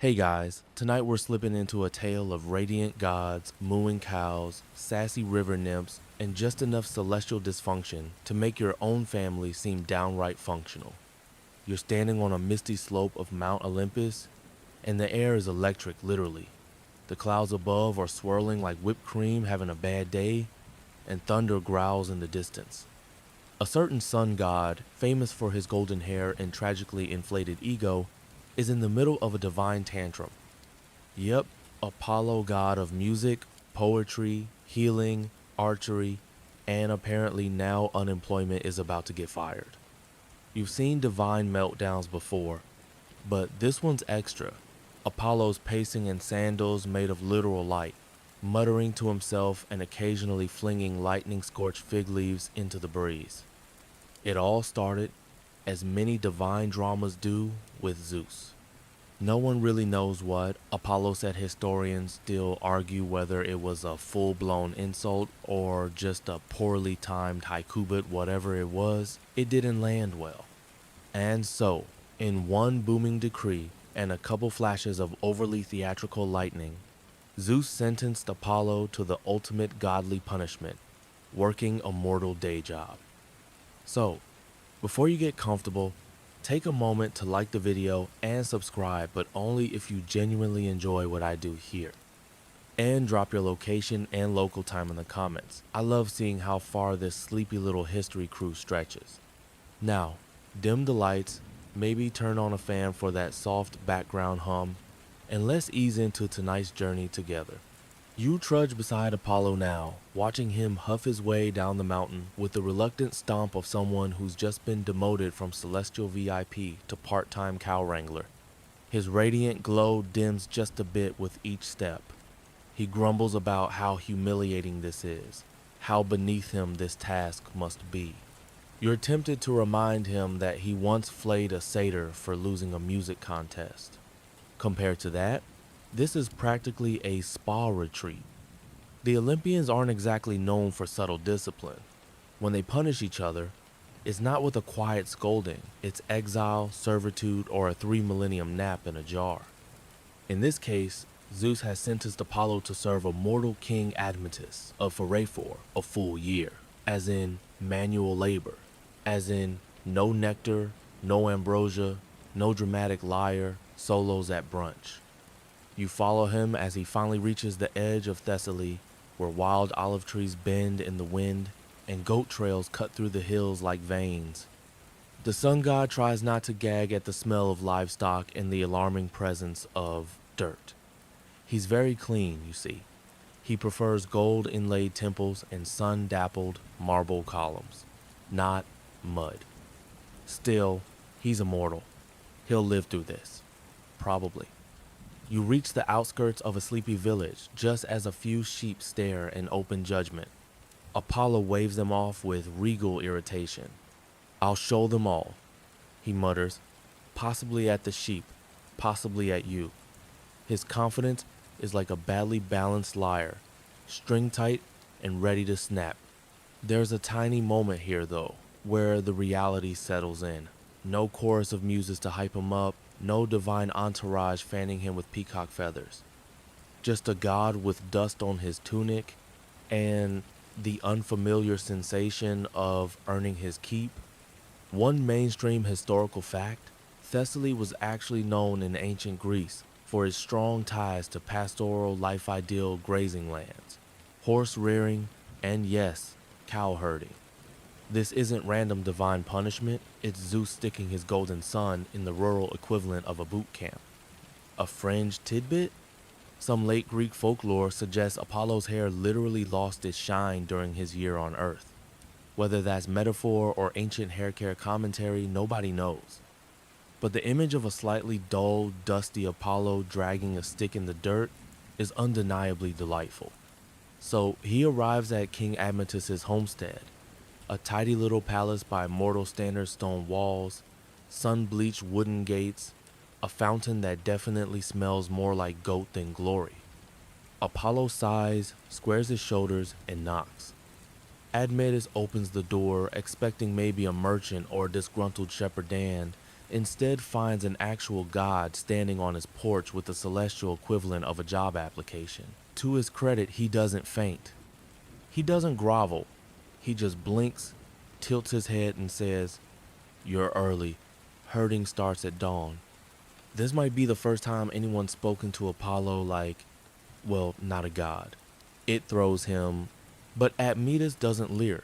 Hey guys, tonight we're slipping into a tale of radiant gods, mooing cows, sassy river nymphs, and just enough celestial dysfunction to make your own family seem downright functional. You're standing on a misty slope of Mount Olympus, and the air is electric, literally. The clouds above are swirling like whipped cream having a bad day, and thunder growls in the distance. A certain sun god, famous for his golden hair and tragically inflated ego, is in the middle of a divine tantrum. Yep, Apollo, god of music, poetry, healing, archery, and apparently now unemployment is about to get fired. You've seen divine meltdowns before, but this one's extra. Apollo's pacing in sandals made of literal light, muttering to himself and occasionally flinging lightning-scorched fig leaves into the breeze. It all started, as many divine dramas do, with Zeus. No one really knows what. Apollo said historians still argue whether it was a full-blown insult or just a poorly timed haiku, but whatever it was, it didn't land well. And so, in one booming decree and a couple flashes of overly theatrical lightning, Zeus sentenced Apollo to the ultimate godly punishment, working a mortal day job. So, before you get comfortable, take a moment to like the video and subscribe, but only if you genuinely enjoy what I do here. And drop your location and local time in the comments. I love seeing how far this sleepy little history cruise stretches. Now, dim the lights, maybe turn on a fan for that soft background hum, and let's ease into tonight's journey together. You trudge beside Apollo now, watching him huff his way down the mountain with the reluctant stomp of someone who's just been demoted from celestial VIP to part-time cow wrangler. His radiant glow dims just a bit with each step. He grumbles about how humiliating this is, how beneath him this task must be. You're tempted to remind him that he once flayed a satyr for losing a music contest. Compared to that, this is practically a spa retreat. The Olympians aren't exactly known for subtle discipline. When they punish each other, it's not with a quiet scolding, it's exile, servitude, or a 3 millennium nap in a jar. In this case, Zeus has sentenced Apollo to serve a mortal king Admetus of Pherefor a full year, as in manual labor, as in no nectar, no ambrosia, no dramatic lyre, solos at brunch. You follow him as he finally reaches the edge of Thessaly, where wild olive trees bend in the wind and goat trails cut through the hills like veins. The sun god tries not to gag at the smell of livestock and the alarming presence of dirt. He's very clean, you see. He prefers gold-inlaid temples and sun-dappled marble columns, not mud. Still, he's immortal. He'll live through this. Probably. You reach the outskirts of a sleepy village just as a few sheep stare in open judgment. Apollo waves them off with regal irritation. "I'll show them all," he mutters, possibly at the sheep, possibly at you. His confidence is like a badly balanced lyre, string tight and ready to snap. There's a tiny moment here though, where the reality settles in. No chorus of muses to hype him up, no divine entourage fanning him with peacock feathers. Just a god with dust on his tunic and the unfamiliar sensation of earning his keep. One mainstream historical fact, Thessaly was actually known in ancient Greece for its strong ties to pastoral life ideal grazing lands, horse rearing, and yes, cow herding. This isn't random divine punishment, it's Zeus sticking his golden sun in the rural equivalent of a boot camp. A fringe tidbit? Some late Greek folklore suggests Apollo's hair literally lost its shine during his year on Earth. Whether that's metaphor or ancient hair care commentary, nobody knows. But the image of a slightly dull, dusty Apollo dragging a stick in the dirt is undeniably delightful. So he arrives at King Admetus's homestead, a tidy little palace by mortal standard stone walls, sun-bleached wooden gates, a fountain that definitely smells more like goat than glory. Apollo sighs, squares his shoulders, and knocks. Admetus opens the door, expecting maybe a merchant or a disgruntled shepherd Dan, instead finds an actual god standing on his porch with the celestial equivalent of a job application. To his credit, he doesn't faint. He doesn't grovel. He just blinks, tilts his head, and says, "You're early. Herding starts at dawn." This might be the first time anyone's spoken to Apollo like, well, not a god. It throws him, but Admetus doesn't leer,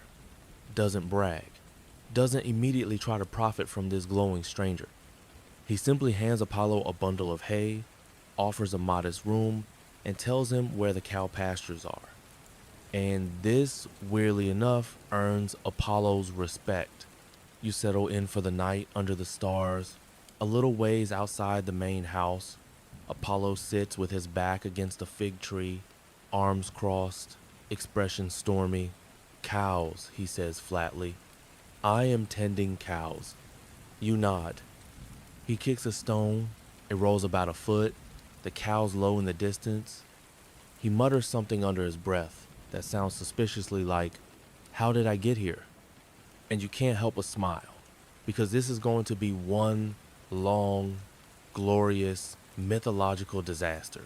doesn't brag, doesn't immediately try to profit from this glowing stranger. He simply hands Apollo a bundle of hay, offers a modest room, and tells him where the cow pastures are. And this, weirdly enough, earns Apollo's respect. You settle in for the night under the stars. A little ways outside the main house, Apollo sits with his back against a fig tree, arms crossed, expression stormy. "Cows," he says flatly. "I am tending cows." You nod. He kicks a stone. It rolls about a foot. The cow's low in the distance. He mutters something under his breath that sounds suspiciously like, "How did I get here?" And you can't help but smile, because this is going to be one long, glorious, mythological disaster.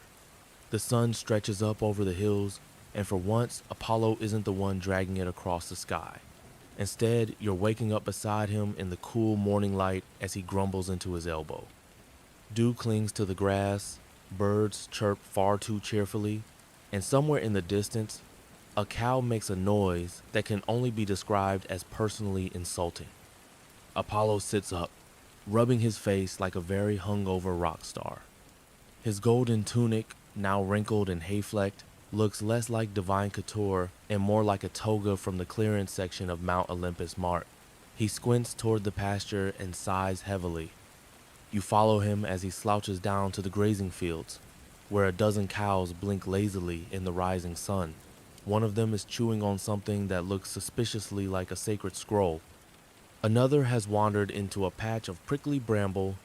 The sun stretches up over the hills, and for once, Apollo isn't the one dragging it across the sky. Instead, you're waking up beside him in the cool morning light as he grumbles into his elbow. Dew clings to the grass, birds chirp far too cheerfully, and somewhere in the distance, a cow makes a noise that can only be described as personally insulting. Apollo sits up, rubbing his face like a very hungover rock star. His golden tunic, now wrinkled and hay-flecked, looks less like divine couture and more like a toga from the clearance section of Mount Olympus Mart. He squints toward the pasture and sighs heavily. You follow him as he slouches down to the grazing fields, where a dozen cows blink lazily in the rising sun. One of them is chewing on something that looks suspiciously like a sacred scroll. Another has wandered into a patch of prickly bramble,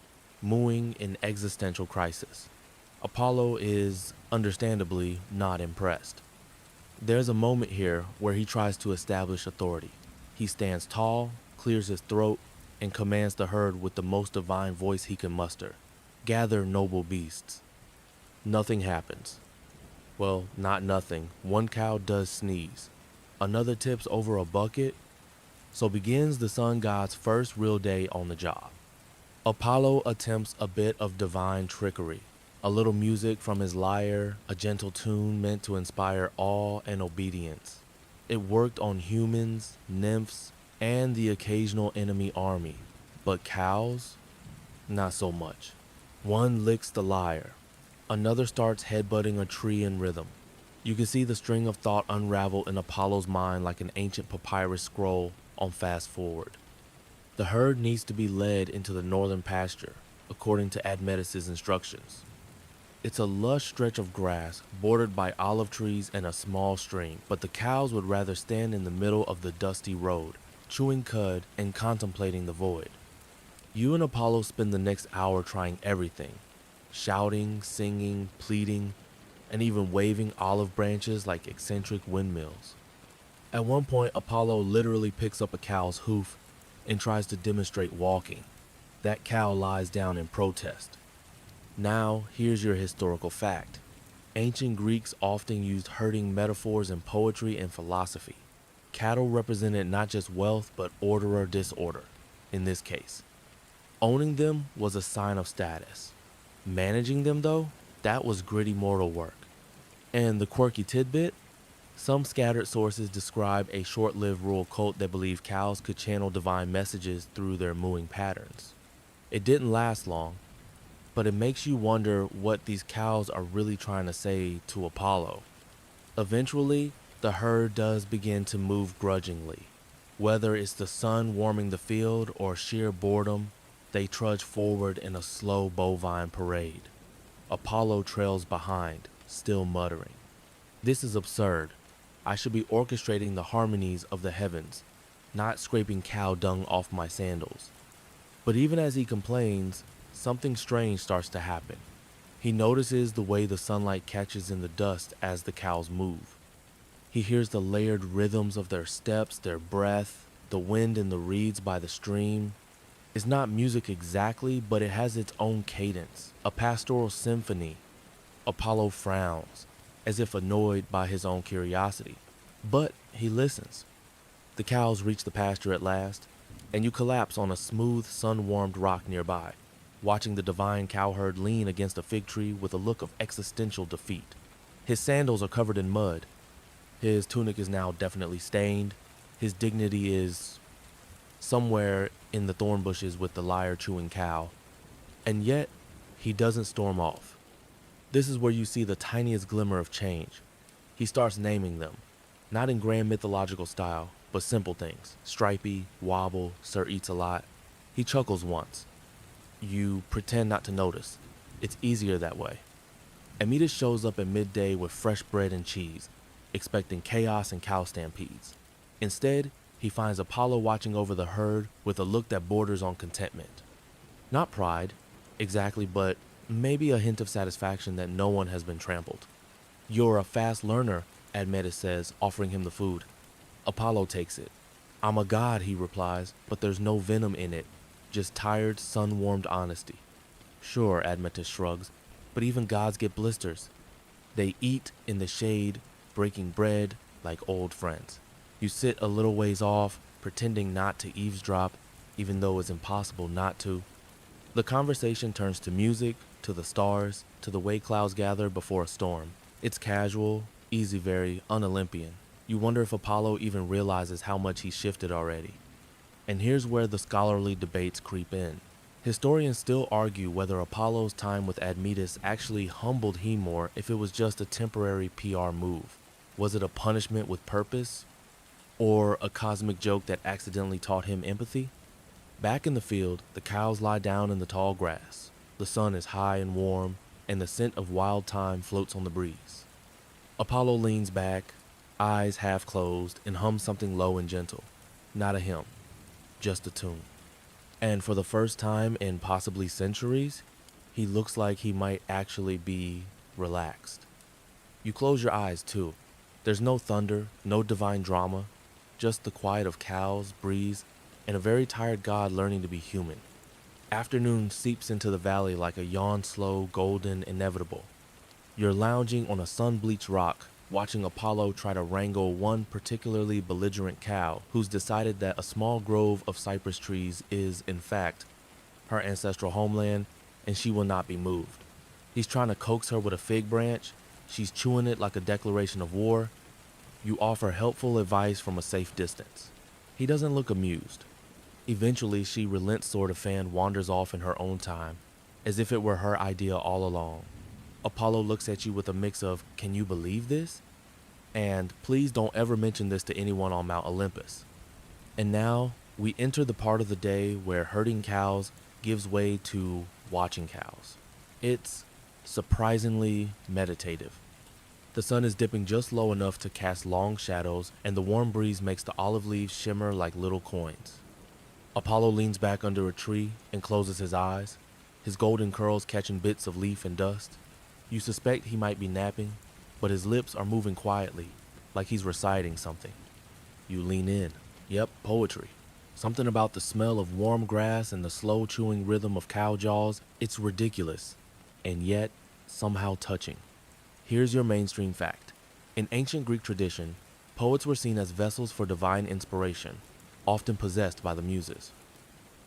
mooing in existential crisis. Apollo is, understandably, not impressed. There's a moment here where he tries to establish authority. He stands tall, clears his throat, and commands the herd with the most divine voice he can muster. "Gather, noble beasts." Nothing happens. Well, not nothing. One cow does sneeze. Another tips over a bucket. So begins the sun god's first real day on the job. Apollo attempts a bit of divine trickery. A little music from his lyre, a gentle tune meant to inspire awe and obedience. It worked on humans, nymphs, and the occasional enemy army. But cows? Not so much. One licks the lyre. Another starts headbutting a tree in rhythm. You can see the string of thought unravel in Apollo's mind like an ancient papyrus scroll on fast forward. The herd needs to be led into the northern pasture, according to Admetus's instructions. It's a lush stretch of grass bordered by olive trees and a small stream, but the cows would rather stand in the middle of the dusty road, chewing cud and contemplating the void. You and Apollo spend the next hour trying everything, shouting, singing, pleading, and even waving olive branches like eccentric windmills. At one point, Apollo literally picks up a cow's hoof and tries to demonstrate walking. That cow lies down in protest. Now, here's your historical fact. Ancient Greeks often used herding metaphors in poetry and philosophy. Cattle represented not just wealth, but order or disorder, in this case. Owning them was a sign of status. Managing them, though, that was gritty mortal work. And the quirky tidbit? Some scattered sources describe a short-lived rural cult that believed cows could channel divine messages through their mooing patterns. It didn't last long, but it makes you wonder what these cows are really trying to say to Apollo. Eventually, the herd does begin to move grudgingly. Whether it's the sun warming the field or sheer boredom, they trudge forward in a slow bovine parade. Apollo trails behind, still muttering. This is absurd. I should be orchestrating the harmonies of the heavens, not scraping cow dung off my sandals. But even as he complains, something strange starts to happen. He notices the way the sunlight catches in the dust as the cows move. He hears the layered rhythms of their steps, their breath, the wind in the reeds by the stream. It's not music exactly, but it has its own cadence, a pastoral symphony. Apollo frowns, as if annoyed by his own curiosity. But he listens. The cows reach the pasture at last, and you collapse on a smooth, sun-warmed rock nearby, watching the divine cowherd lean against a fig tree with a look of existential defeat. His sandals are covered in mud. His tunic is now definitely stained. His dignity is somewhere in the thorn bushes with the lyre-chewing cow. And yet, he doesn't storm off. This is where you see the tiniest glimmer of change. He starts naming them, not in grand mythological style, but simple things. Stripey, Wobble, Sir Eats a Lot. He chuckles once. You pretend not to notice. It's easier that way. Amita shows up at midday with fresh bread and cheese, expecting chaos and cow stampedes. Instead, he finds Apollo watching over the herd with a look that borders on contentment. Not pride, exactly, but maybe a hint of satisfaction that no one has been trampled. You're a fast learner, Admetus says, offering him the food. Apollo takes it. I'm a god, he replies, but there's no venom in it, just tired, sun-warmed honesty. Sure, Admetus shrugs, but even gods get blisters. They eat in the shade, breaking bread like old friends. You sit a little ways off, pretending not to eavesdrop, even though it's impossible not to. The conversation turns to music, to the stars, to the way clouds gather before a storm. It's casual, easy, very un-Olympian. You wonder if Apollo even realizes how much he's shifted already. And here's where the scholarly debates creep in. Historians still argue whether Apollo's time with Admetus actually humbled him more if it was just a temporary PR move. Was it a punishment with purpose? Or a cosmic joke that accidentally taught him empathy? Back in the field, the cows lie down in the tall grass. The sun is high and warm, and the scent of wild thyme floats on the breeze. Apollo leans back, eyes half closed, and hums something low and gentle. Not a hymn, just a tune. And for the first time in possibly centuries, he looks like he might actually be relaxed. You close your eyes too. There's no thunder, no divine drama, just the quiet of cows, breeze, and a very tired god learning to be human. Afternoon seeps into the valley like a yawn slow, golden, inevitable. You're lounging on a sun-bleached rock, watching Apollo try to wrangle one particularly belligerent cow who's decided that a small grove of cypress trees is, in fact, her ancestral homeland, and she will not be moved. He's trying to coax her with a fig branch. She's chewing it like a declaration of war. You offer helpful advice from a safe distance. He doesn't look amused. Eventually, she relents sort of and wanders off in her own time, as if it were her idea all along. Apollo looks at you with a mix of, "Can you believe this?" and "Please don't ever mention this to anyone on Mount Olympus." And now, we enter the part of the day where herding cows gives way to watching cows. It's surprisingly meditative. The sun is dipping just low enough to cast long shadows, and the warm breeze makes the olive leaves shimmer like little coins. Apollo leans back under a tree and closes his eyes, his golden curls catching bits of leaf and dust. You suspect he might be napping, but his lips are moving quietly, like he's reciting something. You lean in. Yep, poetry. Something about the smell of warm grass and the slow chewing rhythm of cow jaws. It's ridiculous, and yet somehow touching. Here's your mainstream fact. In ancient Greek tradition, poets were seen as vessels for divine inspiration, often possessed by the muses.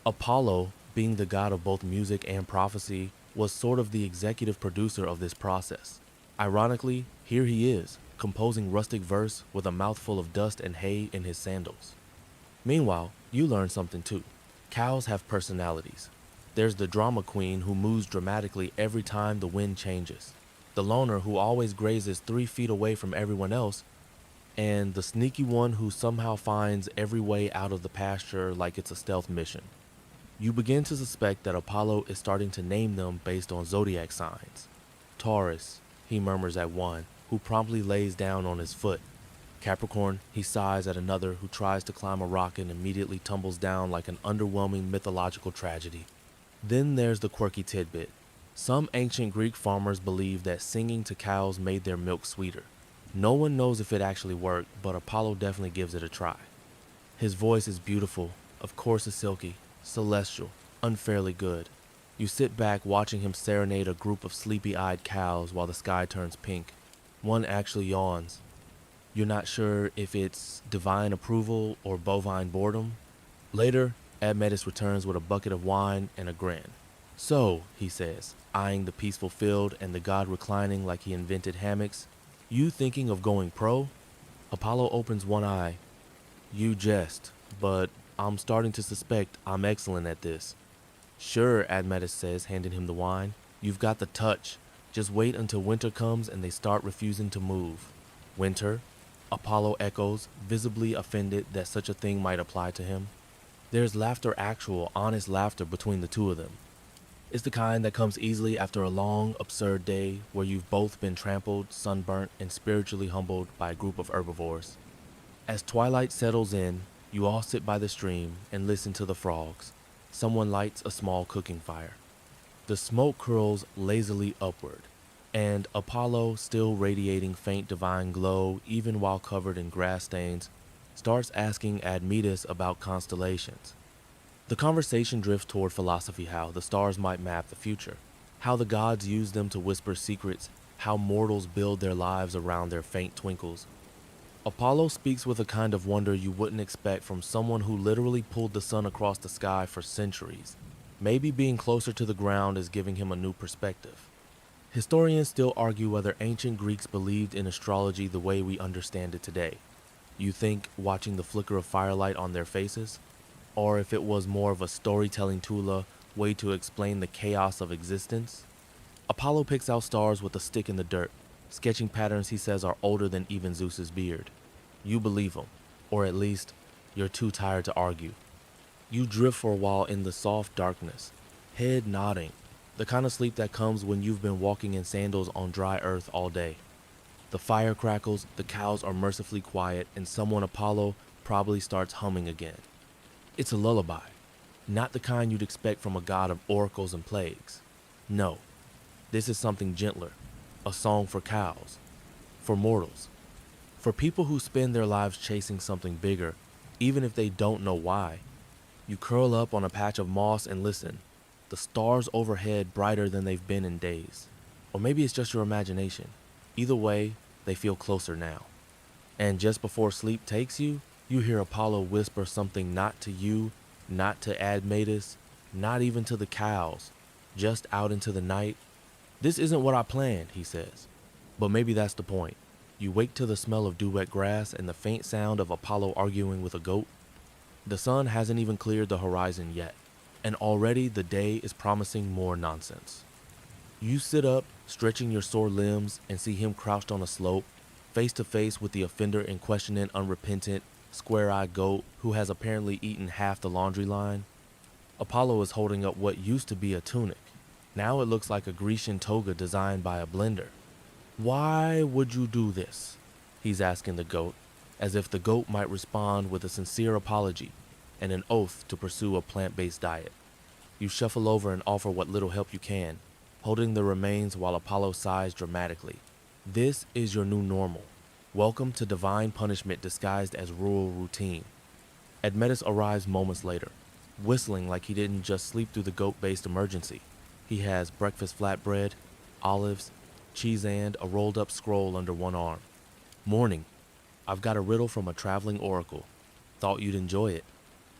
Apollo, being the god of both music and prophecy, was sort of the executive producer of this process. Ironically, here he is, composing rustic verse with a mouthful of dust and hay in his sandals. Meanwhile, you learn something too. Cows have personalities. There's the drama queen who moves dramatically every time the wind changes, the loner who always grazes 3 feet away from everyone else, and the sneaky one who somehow finds every way out of the pasture like it's a stealth mission. You begin to suspect that Apollo is starting to name them based on zodiac signs. Taurus, he murmurs at one, who promptly lays down on his foot. Capricorn, he sighs at another who tries to climb a rock and immediately tumbles down like an underwhelming mythological tragedy. Then there's the quirky tidbit. Some ancient Greek farmers believed that singing to cows made their milk sweeter. No one knows if it actually worked, but Apollo definitely gives it a try. His voice is beautiful, of course it's silky, celestial, unfairly good. You sit back watching him serenade a group of sleepy-eyed cows while the sky turns pink. One actually yawns. You're not sure if it's divine approval or bovine boredom. Later, Admetus returns with a bucket of wine and a grin. So, he says, eyeing the peaceful field and the god reclining like he invented hammocks, you thinking of going pro? Apollo opens one eye. You jest, but I'm starting to suspect I'm excellent at this. Sure, Admetus says, handing him the wine. You've got the touch. Just wait until winter comes and they start refusing to move. Winter? Apollo echoes, visibly offended that such a thing might apply to him. There's laughter, actual, honest laughter between the two of them. It's the kind that comes easily after a long, absurd day where you've both been trampled, sunburnt, and spiritually humbled by a group of herbivores. As twilight settles in, you all sit by the stream and listen to the frogs. Someone lights a small cooking fire. The smoke curls lazily upward, and Apollo, still radiating faint divine glow even while covered in grass stains, starts asking Admetus about constellations. The conversation drifts toward philosophy, how the stars might map the future, how the gods use them to whisper secrets, how mortals build their lives around their faint twinkles. Apollo speaks with a kind of wonder you wouldn't expect from someone who literally pulled the sun across the sky for centuries. Maybe being closer to the ground is giving him a new perspective. Historians still argue whether ancient Greeks believed in astrology the way we understand it today. You think watching the flicker of firelight on their faces? Or if it was more of a storytelling tool, way to explain the chaos of existence? Apollo picks out stars with a stick in the dirt, sketching patterns he says are older than even Zeus's beard. You believe him, or at least, you're too tired to argue. You drift for a while in the soft darkness, head nodding, the kind of sleep that comes when you've been walking in sandals on dry earth all day. The fire crackles, the cows are mercifully quiet, and someone Apollo probably starts humming again. It's a lullaby, not the kind you'd expect from a god of oracles and plagues. No, this is something gentler, a song for cows, for mortals, for people who spend their lives chasing something bigger, even if they don't know why. You curl up on a patch of moss and listen, the stars overhead brighter than they've been in days. Or maybe it's just your imagination. Either way, they feel closer now. And just before sleep takes you, you hear Apollo whisper something not to you, not to Admetus, not even to the cows, just out into the night. This isn't what I planned, he says. But maybe that's the point. You wake to the smell of dew-wet grass and the faint sound of Apollo arguing with a goat. The sun hasn't even cleared the horizon yet, and already the day is promising more nonsense. You sit up, stretching your sore limbs, and see him crouched on a slope, face to face with the offender and questioning unrepentant, square-eyed goat who has apparently eaten half the laundry line. Apollo is holding up what used to be a tunic. Now it looks like a Grecian toga designed by a blender. Why would you do this? He's asking the goat, as if the goat might respond with a sincere apology and an oath to pursue a plant-based diet. You shuffle over and offer what little help you can, holding the remains while Apollo sighs dramatically. This is your new normal. Welcome to divine punishment disguised as rural routine. Admetus arrives moments later, whistling like he didn't just sleep through the goat-based emergency. He has breakfast flatbread, olives, cheese, and a rolled-up scroll under one arm. Morning. I've got a riddle from a traveling oracle. Thought you'd enjoy it.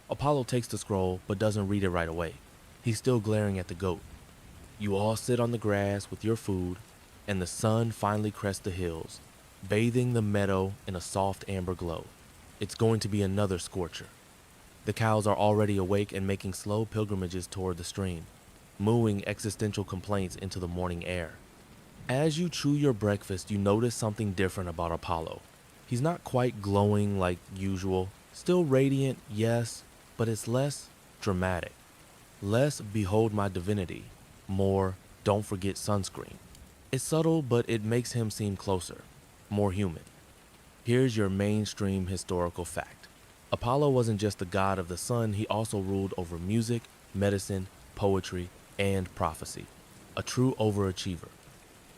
Apollo takes the scroll, but doesn't read it right away. He's still glaring at the goat. You all sit on the grass with your food, and the sun finally crests the hills, bathing the meadow in a soft amber glow. It's going to be another scorcher. The cows are already awake and making slow pilgrimages toward the stream, mooing existential complaints into the morning air. As you chew your breakfast, you notice something different about Apollo. He's not quite glowing like usual, still radiant, yes, but it's less dramatic. Less behold my divinity, more don't forget sunscreen. It's subtle, but it makes him seem closer, more human. Here's your mainstream historical fact. Apollo wasn't just the god of the sun, he also ruled over music, medicine, poetry, and prophecy. A true overachiever.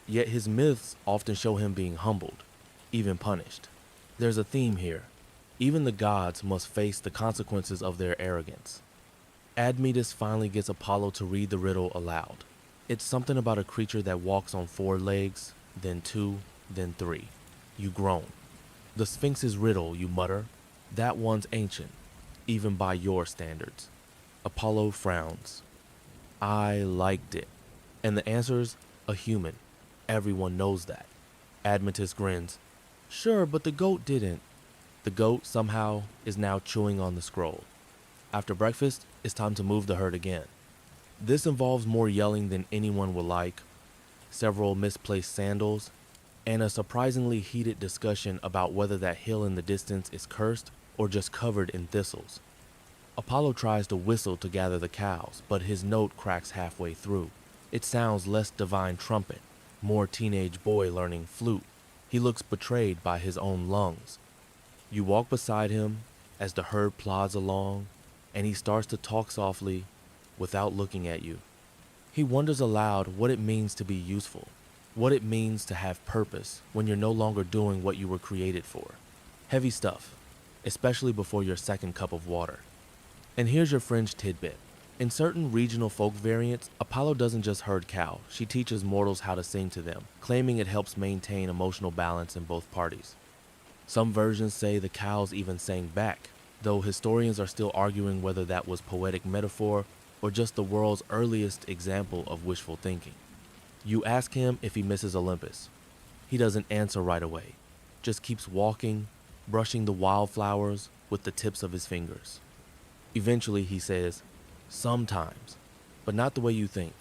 Yet his myths often show him being humbled, even punished. There's a theme here. Even the gods must face the consequences of their arrogance. Admetus finally gets Apollo to read the riddle aloud. It's something about a creature that walks on 4 legs, then 2, then 3. You groan. The Sphinx's riddle, you mutter. That one's ancient, even by your standards. Apollo frowns. I liked it. And the answer's a human. Everyone knows that. Admetus grins. Sure, but the goat didn't. The goat, somehow, is now chewing on the scroll. After breakfast, it's time to move the herd again. This involves more yelling than anyone would like, several misplaced sandals, and a surprisingly heated discussion about whether that hill in the distance is cursed or just covered in thistles. Apollo tries to whistle to gather the cows, but his note cracks halfway through. It sounds less divine trumpet, more teenage boy learning flute. He looks betrayed by his own lungs. You walk beside him as the herd plods along, and he starts to talk softly without looking at you. He wonders aloud what it means to be useful, what it means to have purpose when you're no longer doing what you were created for. Heavy stuff, especially before your second cup of water. And here's your fringe tidbit. In certain regional folk variants, Apollo doesn't just herd cow, she teaches mortals how to sing to them, claiming it helps maintain emotional balance in both parties. Some versions say the cows even sang back, though historians are still arguing whether that was poetic metaphor or just the world's earliest example of wishful thinking. You ask him if he misses Olympus. He doesn't answer right away, just keeps walking, brushing the wildflowers with the tips of his fingers. Eventually he says, sometimes, but not the way you think.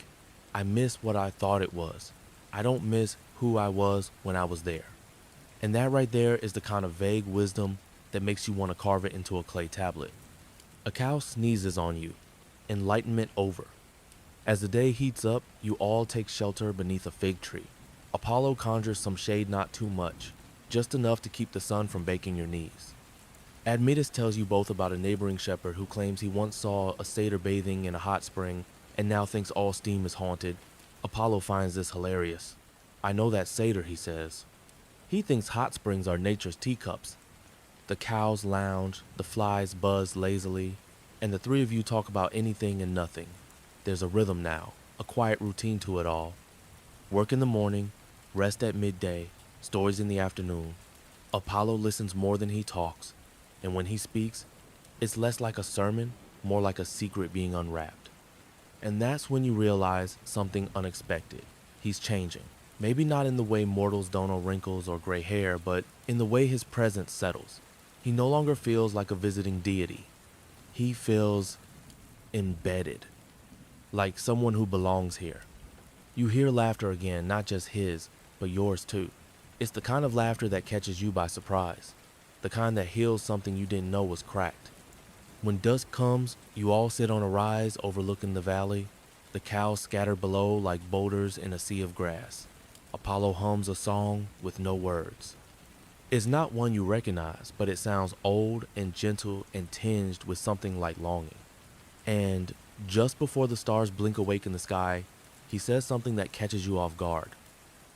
I miss what I thought it was. I don't miss who I was when I was there. And that right there is the kind of vague wisdom that makes you want to carve it into a clay tablet. A cow sneezes on you. Enlightenment over. As the day heats up, you all take shelter beneath a fig tree. Apollo conjures some shade, not too much, just enough to keep the sun from baking your knees. Admetus tells you both about a neighboring shepherd who claims he once saw a satyr bathing in a hot spring and now thinks all steam is haunted. Apollo finds this hilarious. I know that satyr, he says. He thinks hot springs are nature's teacups. The cows lounge, the flies buzz lazily, and the three of you talk about anything and nothing. There's a rhythm now, a quiet routine to it all. Work in the morning, rest at midday, stories in the afternoon. Apollo listens more than he talks, and when he speaks, it's less like a sermon, more like a secret being unwrapped. And that's when you realize something unexpected. He's changing. Maybe not in the way mortals don't know wrinkles or gray hair, but in the way his presence settles. He no longer feels like a visiting deity. He feels embedded, like someone who belongs here. You hear laughter again, not just his, but yours too. It's the kind of laughter that catches you by surprise, the kind that heals something you didn't know was cracked. When dusk comes, you all sit on a rise overlooking the valley. The cows scatter below like boulders in a sea of grass. Apollo hums a song with no words. It's not one you recognize, but it sounds old and gentle and tinged with something like longing. And just before the stars blink awake in the sky, he says something that catches you off guard.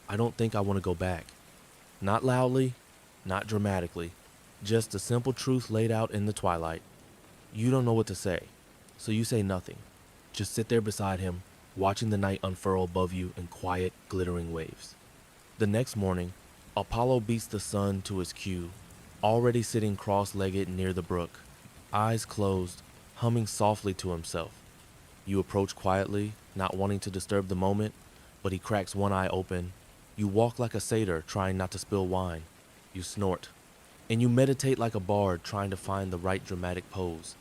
I don't think I want to go back. Not loudly, not dramatically, just a simple truth laid out in the twilight. You don't know what to say, so you say nothing. Just sit there beside him, watching the night unfurl above you in quiet, glittering waves. The next morning, Apollo beats the sun to his cue, already sitting cross-legged near the brook, eyes closed, humming softly to himself. You approach quietly, not wanting to disturb the moment, but he cracks one eye open. You walk like a satyr, trying not to spill wine. You snort, and you meditate like a bard, trying to find the right dramatic pose.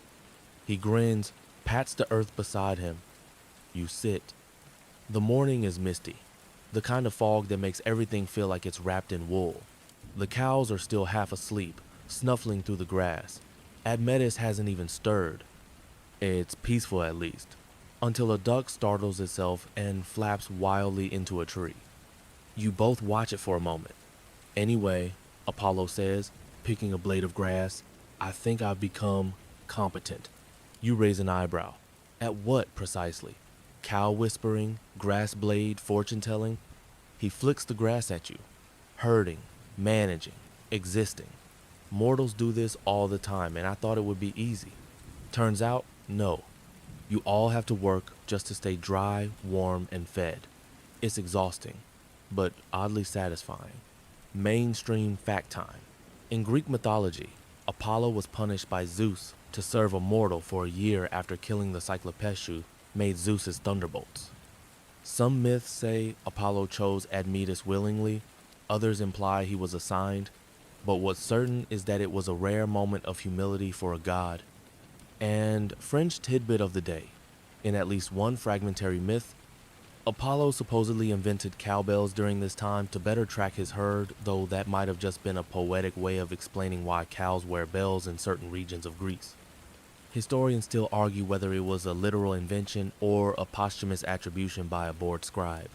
He grins, pats the earth beside him. You sit. The morning is misty, the kind of fog that makes everything feel like it's wrapped in wool. The cows are still half asleep, snuffling through the grass. Admetus hasn't even stirred. It's peaceful at least, until a duck startles itself and flaps wildly into a tree. You both watch it for a moment. Anyway, Apollo says, picking a blade of grass, I think I've become competent. You raise an eyebrow. At what precisely? Cow whispering, grass blade, fortune telling? He flicks the grass at you. Herding, managing, existing. Mortals do this all the time, and I thought it would be easy. Turns out, no. You all have to work just to stay dry, warm, and fed. It's exhausting, but oddly satisfying. Mainstream fact time. In Greek mythology, Apollo was punished by Zeus to serve a mortal for a year after killing the Cyclopeshu made Zeus's thunderbolts. Some myths say Apollo chose Admetus willingly, others imply he was assigned, but what's certain is that it was a rare moment of humility for a god. And fringe tidbit of the day. In at least one fragmentary myth, Apollo supposedly invented cowbells during this time to better track his herd, though that might have just been a poetic way of explaining why cows wear bells in certain regions of Greece. Historians still argue whether it was a literal invention or a posthumous attribution by a bored scribe.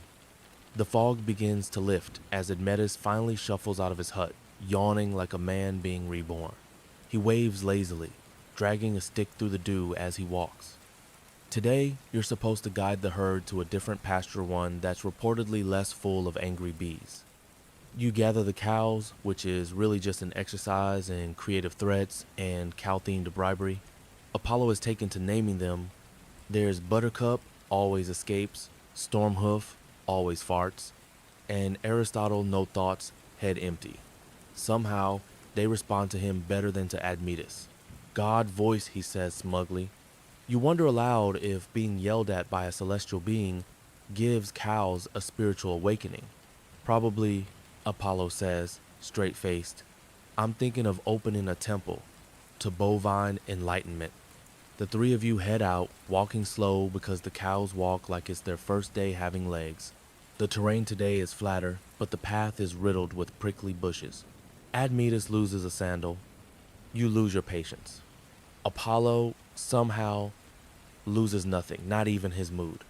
The fog begins to lift as Admetus finally shuffles out of his hut, yawning like a man being reborn. He waves lazily, dragging a stick through the dew as he walks. Today, you're supposed to guide the herd to a different pasture, one that's reportedly less full of angry bees. You gather the cows, which is really just an exercise in creative threats and cow-themed bribery. Apollo is taken to naming them. There's Buttercup, always escapes, Stormhoof, always farts, and Aristotle, no thoughts, head empty. Somehow, they respond to him better than to Admetus. God voice, he says smugly. You wonder aloud if being yelled at by a celestial being gives cows a spiritual awakening. Probably, Apollo says, straight-faced. I'm thinking of opening a temple to bovine enlightenment. The three of you head out, walking slow because the cows walk like it's their first day having legs. The terrain today is flatter, but the path is riddled with prickly bushes. Admetus loses a sandal. You lose your patience. Apollo, somehow, loses nothing, not even his mood.